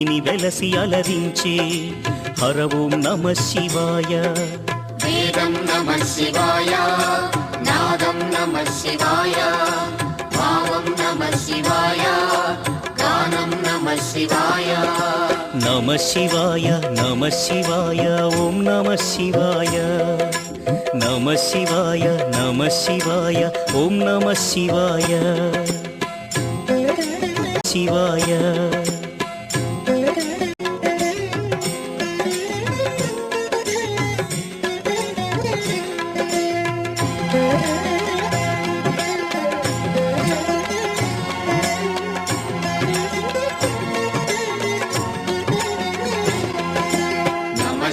వెలసి అలరించే హర ఓం నమ శివాయ. వేదం నమ శివాయ, నాదం నమ శివాయ, భావం నమ శివాయ, గానం నమ శివాయ. నమ శివాయ నమ శివాయ ఓం నమ శివాయ. నమ శివాయ నమ శివాయ ఓం నమ శివాయ. శివాయ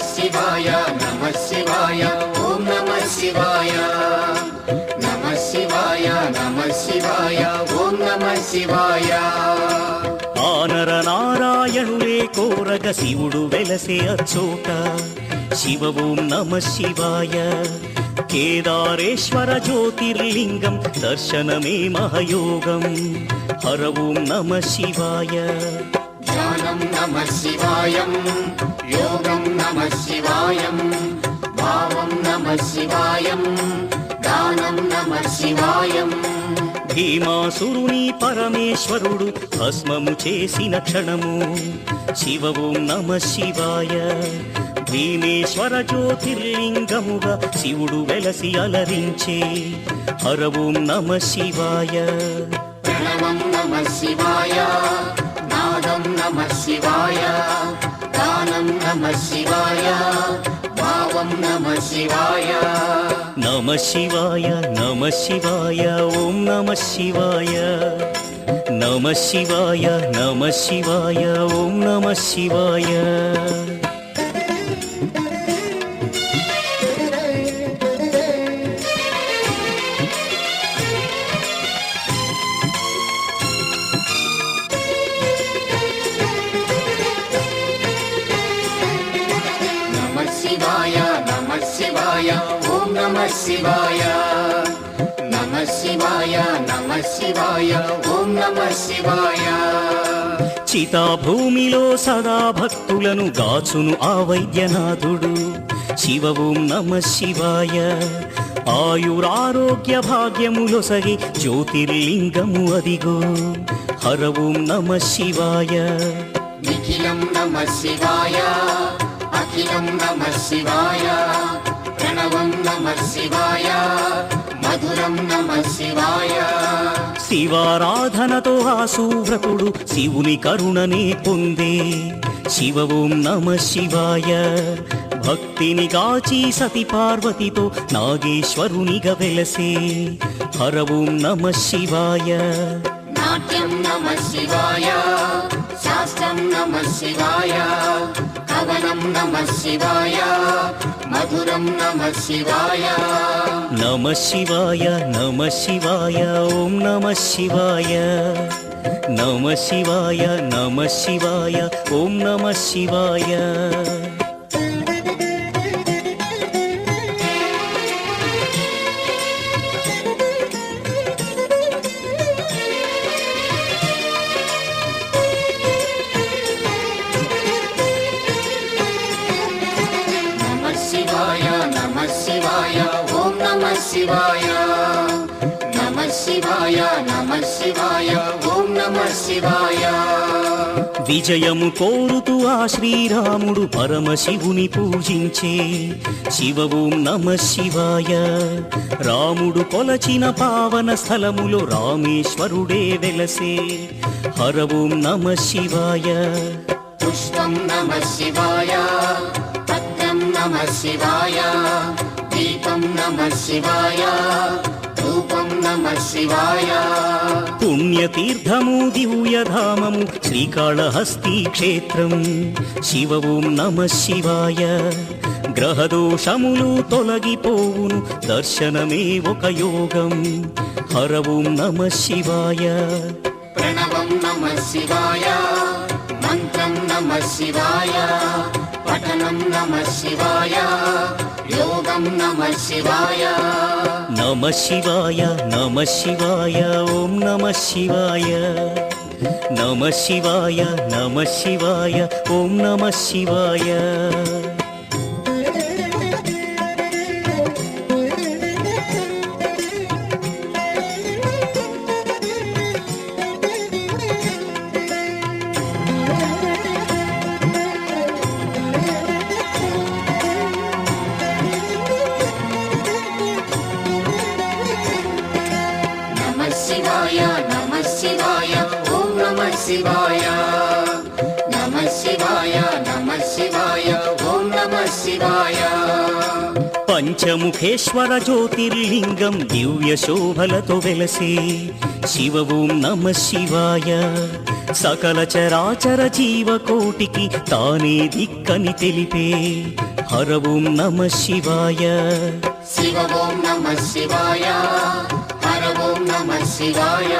శివాయ నమ శివాయ ఓం నమ శివాయ. నమ శివాయ నమ శివాయ ఓం నమ శివాయ. ఆనర నారాయణుడే కోరగ శివుడు వెలసే అచ్చోట శివ ఓం నమ శివాయ. కేదారేశ్వర జ్యోతిర్లింగం దర్శనమే మహయోగం హర ఓం నమ శివాయ. ధ్యానం నమ శివాయం, యోగం నమ శివాయం, భావం నమ శివాయం, గానం నమ శివాయం. భీమాసురుని పరమేశ్వరుడు భస్మము చేసిన క్షణము శివ ఓం నమ శివాయ. భీమేశ్వర జ్యోతిర్లింగముగా శివుడు వెలసి అలరించే హర ఓం నమ శివాయ. ప్రణవం నమ శివాయ, నాదం నమ శివాయ, గానం నమ శివాయ, భావం నమ శివాయ. నమ శివాయ నమ శివాయ ఓం నమ శివాయ. నమ శివాయ నమ శివాయ ఓం నమ శివాయ. శివాయ నమ శివాయ ఓం నమ శివాయ. నమ శివాయ నమ శివాయ ఓం నమ శివాయ. చితాభూమిలో సదా భక్తులను గాచును ఆ వైద్యనాథుడు శివ ఓం నమ శివాయ. ఆయురారోగ్య భాగ్యములొసగి జ్యోతిర్లింగము అదిగో హర ఓం నమ శివాయ. నిఖిలం నమ శివాయ, అఖిలం నమ శివాయ, ప్రణవం నమ శివాయ, మధురం నమ శివాయ. శివారాధనతో ఆ సువ్రతుడు శివుని కరుణనే పొందే శివ ఓం నమ శివాయ. భక్తిని కాచి సతి పార్వతితో నాగేశ్వరునిగా వెలసే హర ఓం నమ శివాయ. నాట్యం నమ శివాయ, శాస్త్రం నమ శివాయ, కవనం నమ శివాయ, మధురం నమ శివాయ. నమ శివాయ నమ శివాయ ఓం నమ శివాయ. నమ శివాయ నమ శివాయ ఓం నమ శివాయ. శివాయ నమ శివాయ ఓం నమ శివాయ. నమ శివాయ నమ శివాయ ఓం నమ శివాయ. విజయము కోరుతూ ఆ శ్రీరాముడు పరమశివుని పూజించే శివ ఓం నమ శివాయ. రాముడు కొలచిన పావన స్థలములో రామేశ్వరుడే వెలసే హర ఓం నమ శివాయ. పుష్పం నమ శివాయ, పత్రం నమ శివాయ, దీపం నమ శివాయ, ధూపం నమ శివాయ. పుణ్యతీర్థము దివ్యధామము శ్రీకాళహస్తి క్షేత్రం శివ ఓం నమ శివాయ. గ్రహదోషములు తొలగిపోవును దర్శనమే ఒక యోగం హర ఓం నమ శివాయ. ప్రణవం నమ శివాయ, మంత్రం నమ శివాయ, పఠనం నమ శివాయ, యోగం నమ శివాయ. నమ శివాయ నమ శివాయ ఓం నమ శివాయ. నమ శివాయ నమ శివాయ ఓం నమ శివాయ శివాయ నమ శివాయ ఓం నమ శివాయ నమ శివాయ నమ శివాయ ఓం నమ శివాయ పంచముఖేశ్వర జ్యోతిర్లింగం దివ్య శోభలతో వెలసే శివ ఓం నమ శివాయ సకల చరాచర జీవకోటికి తానే దిక్కని తెలిపే హర ఓం నమ శివాయ శివ ఓం నమ శివాయ హర ఓం నమ శివాయ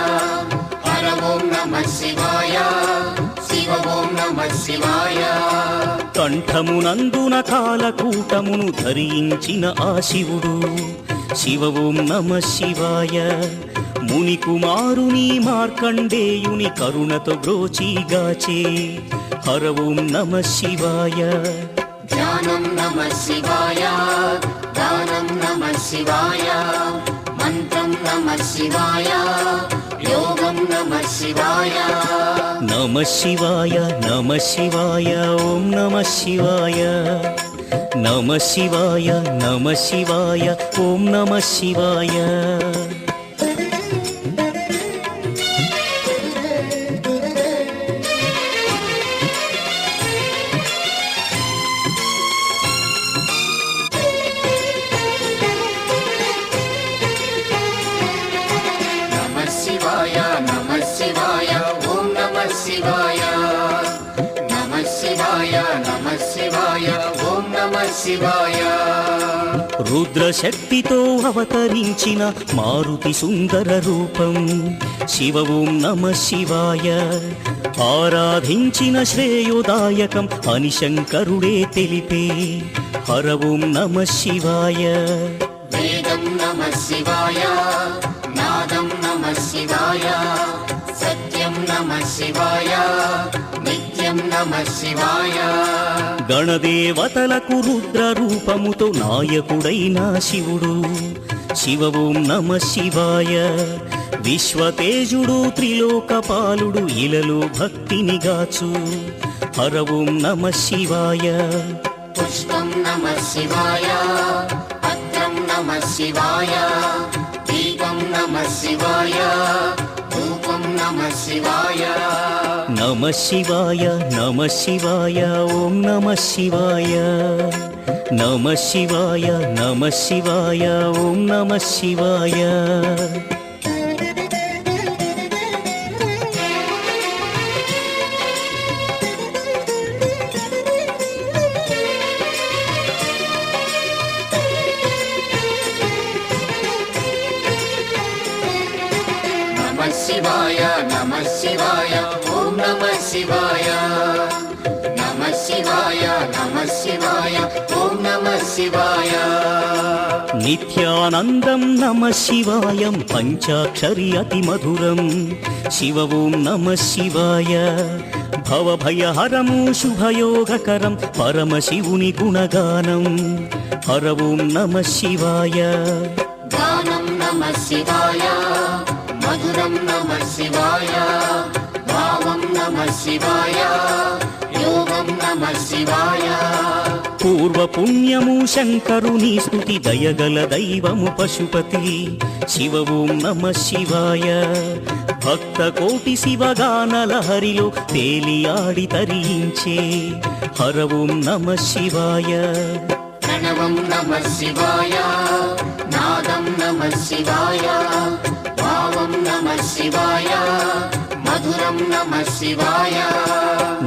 హర ఓం నమ శివాయ శివ ఓం నమ శివాయ కంఠమునందున కాలకూటమును ధరించిన ఆ శివుడు శివ ఓం నమ శివాయ ముని కుమారుని మార్కండేయుని కరుణతో బ్రోచిగాచే హర ఓం నమ శివాయ ధ్యానం నమ శివాయ దానం నమ శివాయ మంత్రం నమ శివాయ యోగం నమ శివాయ నమ శివాయ నమ శివాయ ఓం నమ శివాయ నమ శివాయ నమ శివాయ ఓం నమ శివాయ నమ శివాయ ఓం నమ శివాయ నమ శివాయ నమ శివాయ ఓం నమ శివాయ రుద్రశక్తితో అవతరించిన మారుతి సుందర రూపం శివ ఓం నమ శివాయ ఆరాధించిన శ్రేయోదాయకం అని శంకరుడే తెలిపే హర ఓం నమ శివాయ వేదం నమ శివాయ నాదం నమ శివాయ సత్యం నమ శివాయ నిత్యం నమ శివాయ గణదేవతలకు రుద్ర రూపముతో నాయకుడైన శివుడు శివ ఓం నమ శివాయ విశ్వతేజుడు త్రిలోకపాలుడు ఇలలో భక్తిని గాచు హర ఓం నమ శివాయ పుష్పం నమ శివాయ పత్రం నమ శివాయ దీపం నమ శివాయ ధూపం నమ శివాయ నమ శివాయ నమ శివాయ ఓం నమ శివాయ నమ శివాయ నమ శివాయ ఓం నమ శివాయ శివాయ నమ శివాయ ఓం నమ శివాయ నమ శివాయ నమ శివాయ ఓం నమ శివాయ నిత్యానందం నమ శివాయం పంచాక్షరి అతి మధురం శివ ఓం నమ శివాయ భవభయహరము శుభయోగకరం పరమశివుని గుణగానం హర ఓం నమ శివాయ గానం నమ శివాయ మధురం నమ శివాయ భావం నమ శివాయ యోగం నమ శివాయ పూర్వ పుణ్యము శంకరుని స్తుతి దయగల దైవము పశుపతి శివ ఓం నమ శివాయ భక్త కోటి శివగానల హరిలో తేలియాడి తరించే హర ఓం నమ శివాయ ప్రణవం నమ శివాయ నాదం నమ శివాయ భావం నమ శివాయ మధురం నమ శివాయ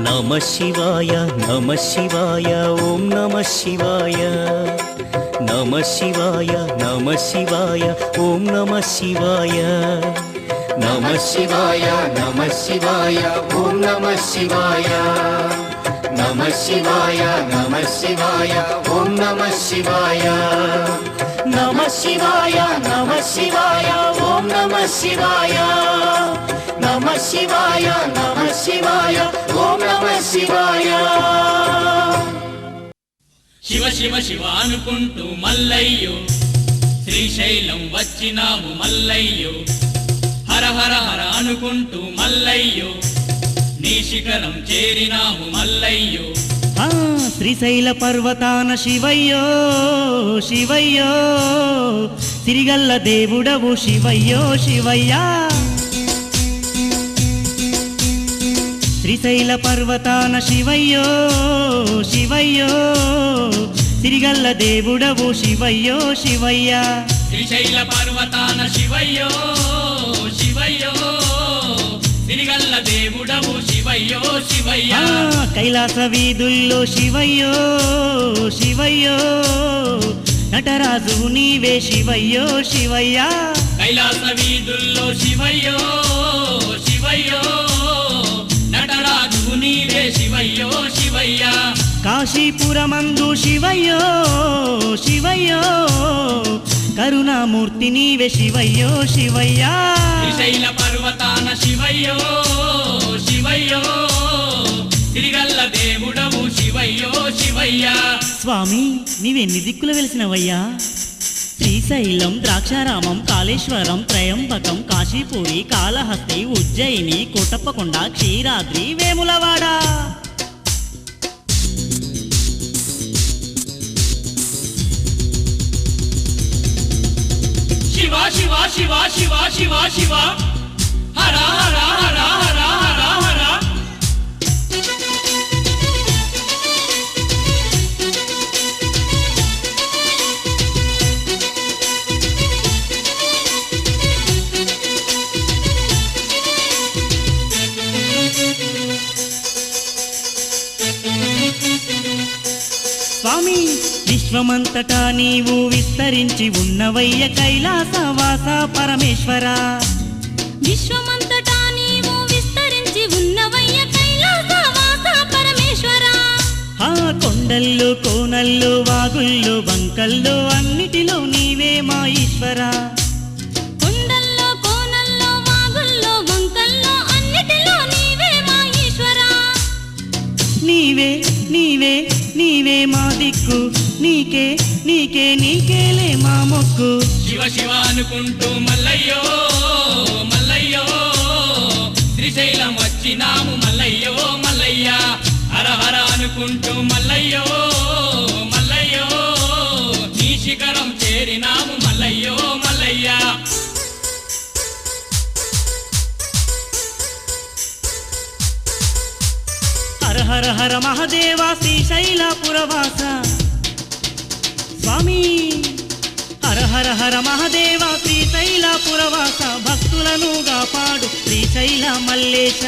నమ శివాయ నమ శివాయ ఓం నమ శివాయ నమ శివాయ నమ శివాయ ఓం నమ శివాయ నమ శివాయ నమ శివాయ ఓం నమ శివాయ నమ శివాయ నమ శివాయ ఓం నమ శివాయ నమ శివాయ నమ శివాయ ఓం నమ శివాయ నమ శివాయ నమ శివాయ ఓం నమ శివాయ శివ శివ శివ అనుకుంటూ మల్లయ్యో శ్రీశైలం వచ్చినాము మల్లయ్యో హర హర హర అనుకుంటూ మల్లయ్యో నీ శిఖరం చేరినాము మల్లయ్యో శ్రీశైల పర్వతాన శివయ్యో శివయ్యో సిరిగల్ల దేవుడవు శివయ్యో శివయ్యా శ్రీశైల పర్వతాన శివయ్యో శివయ్యో సిరిగల్ల దేవుడవు శివయ్యో శివయ్యా శ్రీశైల పర్వతాన శివయ్యో శివయ్యో సిరిగల్ల దేవుడవు శివయ్యో శివయ్యా కైలాస వీధుల్లో శివయ్యో శివయ్యో నటరాజు నీవే శివయ్యో శివయ్యా కైలాస వీధుల్లో శివయ్యో శివయ్యో నటరాజు నీవే శివయ్యో శివయ్యా కాశీపురమందు శివయ్యో శివయ్యో కరుణామూర్తి నీవే శివయ్యో శివయ్యా శ్రీశైల పర్వతాన శివయ్యో శివయ్యో తిరిగల్ల దేవుడవు శివయ్యో శివయ్యా స్వామి నీవెన్ని దిక్కులు వెలిసినవయ్యా శ్రీశైలం ద్రాక్షారామం కాళేశ్వరం త్రయంబకం కాశీపురి కాళహస్తి ఉజ్జయిని కోటప్పకొండ క్షీరాద్రి వేములవాడ శివ శివ శివ శివ శివ శివ హర హర హర హర హర హర స్వామి విశ్వమంతటా నీవు విస్తరించి ఉన్నవయ్య కైలాసవాస పరమేశ్వర విశ్వమంతటా నీవు విస్తరించి ఉన్నవయ్య కైలాసవాస పరమేశ్వర ఆ కొండల్లో కోనల్లో వాగుల్లో బంకల్లో అన్నిటిలో నీవే మా ఈశ్వర కొండల్లో కోనల్లో వాగుల్లో వంకల్లో అన్నిటిలో నీవే మా ఈశ్వర నీవే నీవే నీవే మా దిక్కు నీకే నీకే నీకేలే మా మొక్కు శివ శివ అనుకుంటూ మల్లయ్యో మల్లయ్యో శ్రీశైలం వచ్చినాము మల్లయ్యో మల్లయ్య హర హర అనుకుంటూ మల్లయ్యో మల్లయ్యో నీ శిఖరం చేరినాము మల్లయ్యో మల్లయ్య హర హర హర మహదేవ శ్రీశైలపురవాస స్వామి హర హర హర మహదేవ శ్రీశైలపురవాస భక్తులను కాపాడు శ్రీశైల మల్లేశ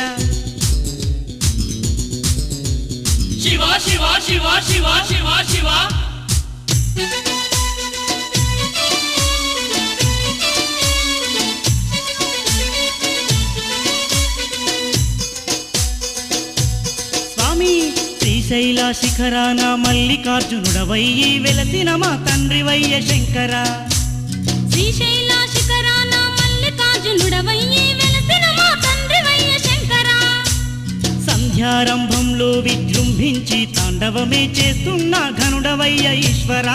శివ శివ శివ శివ శివ శివ స్వామి శ్రీశైల శిఖరాన మల్లికార్జునుడవయ్యి వెలసిన మా తండ్రివయ్య శంకర శ్రీశైల శిఖరాన మల్లికార్జునుడవయ్యి వెలసిన మా తండ్రివయ్య శంకర సంధ్యారంభంలో విజృంభించి తాండవమే చేస్తున్న ఘనుడవయ్య ఈశ్వర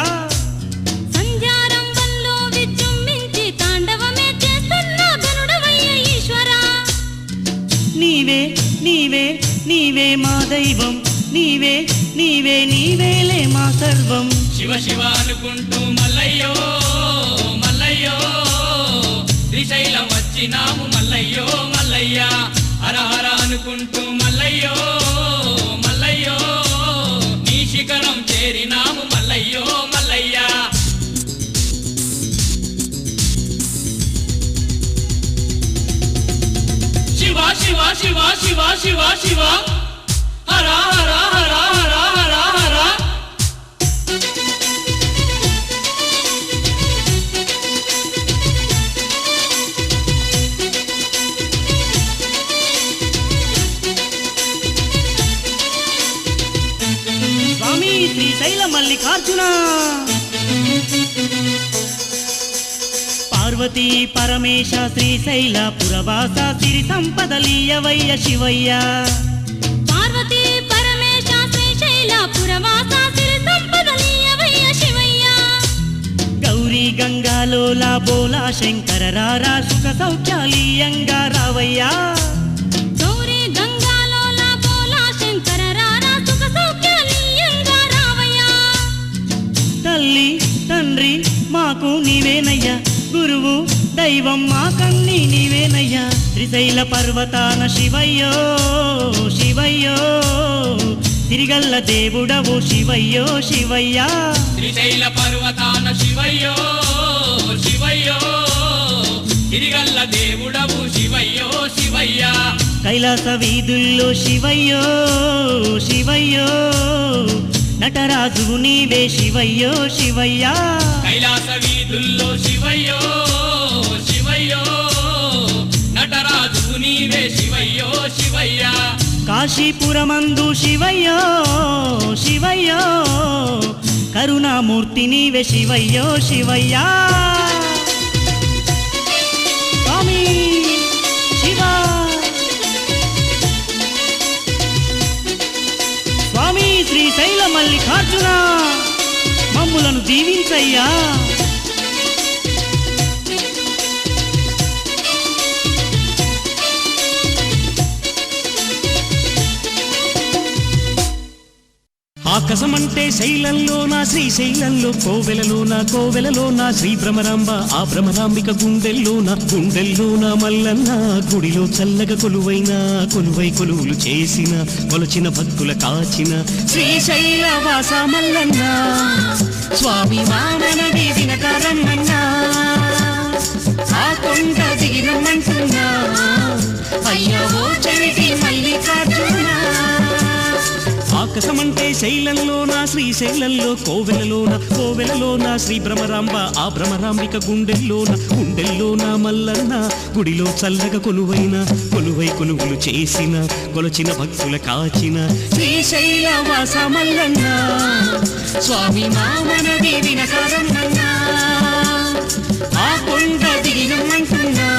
సంధ్యారంభంలో విజృంభించి తాండవమే చేస్తున్న ఘనుడవయ్య ఈశ్వర నీవే నీవే నీవే మా దైవం నీవే నీవే నీవేలే మా సర్వం శివ శివ అనుకుంటూ మల్లయ్యో మల్లయ్యో శ్రీశైలం వచ్చినాము మల్లయ్యో మల్లయ్య హర హర అనుకుంటూ మల్లయ్యో మల్లయ్యో నీ శిఖరం చేరినాము మల్లయ్యో మల్లయ్య శివ శివ శివ శివ శివ శివ హర హర హర హర హర హర స్వామి శ్రీశైల మల్లికార్జున పార్వతీ పరమేశ శ్రీశైల పురవాస సిరి సంపదలీయవయ్య శివయ్య పార్వతీ పరమేశ శ్రీశైల పురవాస సిరి సంపదలీయవయ్య శివయ్య గౌరీ గంగాలోల బోలా శంకర రారా సుఖ సౌఖ్యాలీయంగా రావయ్యా గౌరీ గంగాలోల బోలా శంకర రారా సుఖ సౌఖ్యాలీయంగా రావయ్యా తల్లి తండ్రి మాకు నీవేనయ్యా గురువు దైవం మాకన్నీ నీవేనయ్యా శ్రీశైల పర్వతాన శివయ్యో శివయ్యో తిరిగల్ల దేవుడవు శివయ్యో శివయ్యా శ్రీశైల పర్వతాన శివయ్యో శివయ్యో తిరిగల్ల దేవుడవు శివయ్యో శివయ్యా కైలాస వీధుల్లో శివయ్యో శివయ్యో నటరాజు నీవే శివయ్యో శివయ్యా కైలాస వీధుల్లో శివయ్యో శివయ్యో నటరాజు నీవే శివయ్యో శివయ్యా కాశీపురమందు శివయ్యో శివయ్యో కరుణామూర్తి నీవే శివయ్యో శివయ్యా స్వామి శివా స్వామి శ్రీశైల మల్లికార్జున మమ్ములను దీవించయ్యా ఆకాశమంటే శైలంలో నా శ్రీశైలంలో కోవెలలో నా శ్రీ భ్రమరాంబ ఆ భ్రమరాంబిక గుండెల్లో నా మల్లన్న గుడిలో చల్లగా కొలువై కొలువులు చేసిన కొలచిన భక్తుల కాచిన శ్రీశైల వాస మల్లన్న స్వామి వామన వీధిన కరమ్మన్నా ఆ కొండ దిగిరమ్మంటున్నా అయ్యవో చెవిటి మల్లికార్జున ఆకాశమంటే శైలంలో నా శ్రీశైలంలో కోవెలలో నా శ్రీ భ్రమరాంబ ఆ భ్రమరాంబిక గుండెల్లో నా మల్లన్న గుడిలో చల్లగా కొలువై కొలువులు చేసిన కొలచిన భక్తుల కాచిన శ్రీశైల వాస మల్లన్న స్వామి మామన దేవిన కరమ్మన్నా ఆ కొండ దిగినమ్మంటున్నా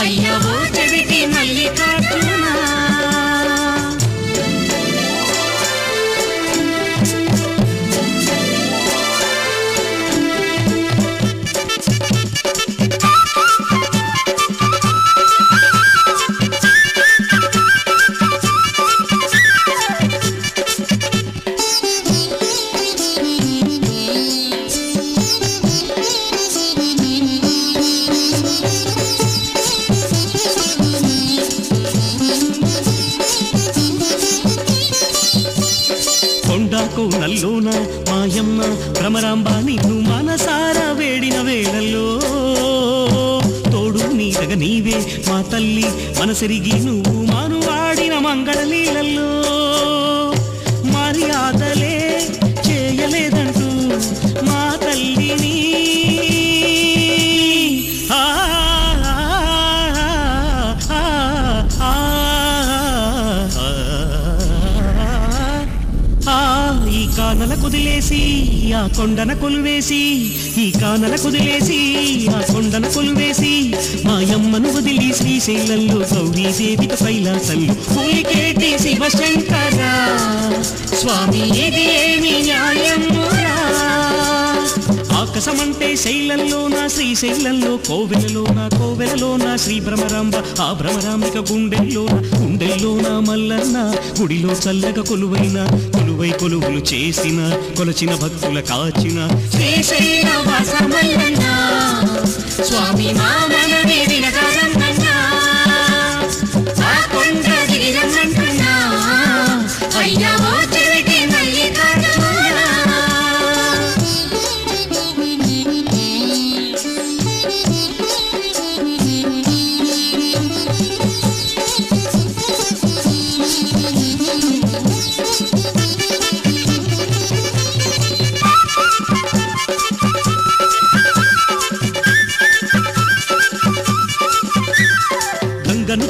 అయ్యవో చెవిటి మల్లికార్జున కోనల్లోన మాయమ్మ భ్రమరాంబ నిన్ను మనసారా వేడిన వేళల్లో తోడు నీడగ నీవే మా తల్లి మనసెరిగి నువ్వు మానువాడిన మంగళలీలల్లో మర్యాదలే చేయలేదంటూ మా తల్లిని కానల కుదిలేసి ఆ కొండన కొలువేసి ఈ కానల కుదిలేసి ఆ కొండన కొలువేసి మాయమ్మను వదిలి శ్రీశైలంలో గౌరీదేవిక కైలాసంలో పులికేటి శివశంకర స్వామి ఇది ఏమి న్యాయమురా ఆకాశమంటే శైలంలో నా శ్రీశైలంలో కోవెలలో నా శ్రీ భ్రమరాంబ ఆ భ్రమరాంబిక గుండెల్లో నా మల్లన్న గుడిలో చల్లగా కొలువై కొలువులు చేసిన కొలచిన భక్తుల కాచిన శ్రీశైల వాస మల్లన్న స్వామి మామన దేవిన కరమ్మన్నా ఆ కొండ దిగిరమ్మంటున్నా అయ్యవో చెవిటి మల్లికార్జున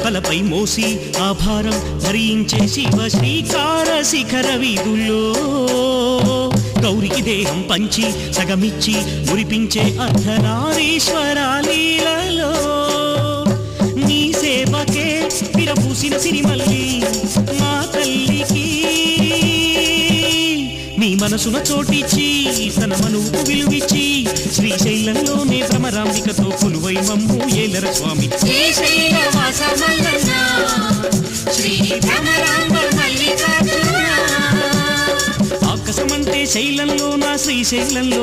తలపై మోసి ఆభారం ధరించే శివ శ్రీకార శిఖర వీధుల్లో గౌరికి దేహం పంచి సగమిచ్చి మురిపించే అర్ధనారీశ్వర లీలలో నీ సేవకే విరపూసిన సిరిమల్లి మా తల్లికి నీ మనసున చోటిచ్చి తన మనువుకు విలువిచ్చి శ్రీశైలంలోనే భ్రమరాంబికతో కొలువై మమ్ము ఏలర స్వామి. ఆకాశమంటే శైలంలోన శ్రీశైలంలో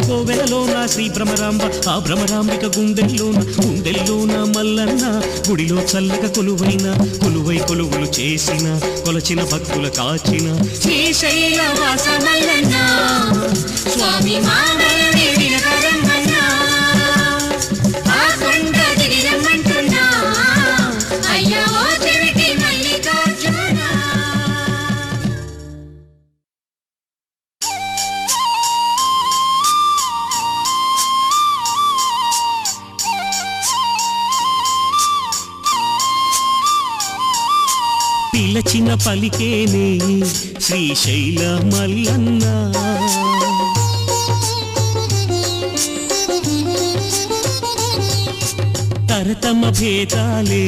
కోవెలలోన శ్రీ భ్రమరాంబ ఆ భ్రమరాంబిక గుండెల్లోన మల్లన్న గుడిలో చల్లగా కొలువైన కొలువులు చేసిన కొలచిన భక్తుల కాచిన శ్రీశైలవాస మల్లన్న స్వామి మామల్ని వినకరమ్మన్నా ఆ కొండ దిగి రమ్మంటున్నా అయ్యా ఓ చెవిటి మల్లికార్జున. పిలచిన పలికేనే శ్రీశైల మల్లన్న తరతమ భేదాలే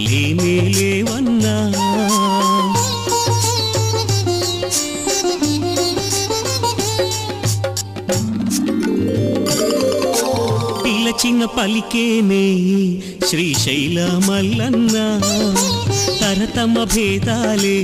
లేనే లేవన్నా పిలచిన పలికేనే శ్రీశైల మల్లన్న తరతమ భేదాలే